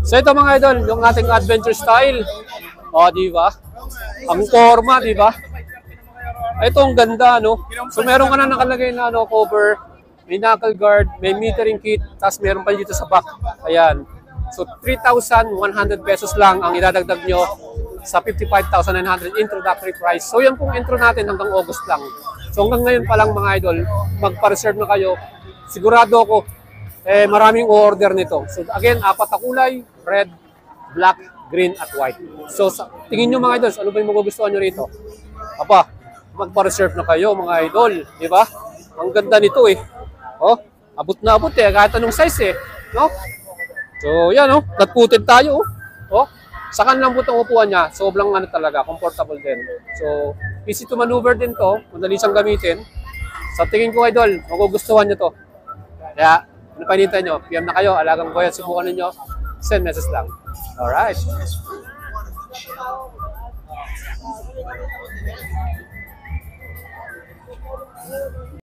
So ito mga idol, yung ating adventure style. O, di ba? Ang forma, di ba? Ito ang ganda, no? So meron ka na nakalagay na cover, may knuckle guard, may metering kit, tapos meron pa dito sa back. Ayan. So 3,100 pesos lang ang idadagdag nyo sa 55,900 introductory price. So yan pong intro natin hanggang August lang. So hanggang ngayon pa lang mga idol, magpa-reserve na kayo. Sigurado ako, maraming order nito. So again, 4 na kulay, red, black, green, at white. So tingin nyo mga idol, ano ba yung magugustuhan nyo rito? Aba, magpa-reserve na kayo mga idol, di ba? Ang ganda nito eh. Oh, abot na abot eh, kahit anong size eh, no? So yan oh, natputed tayo oh. Oh, sa kanilang butong upuan niya, sobrang ano talaga, comfortable din. So, easy to maneuver din to, madali siyang gamitin. Sa tingin ko idol, magugustuhan niyo to. Kaya, ano pa hinihintay nyo? PM na kayo, Alagang Boy at subukan ninyo. Send message lang. Alright.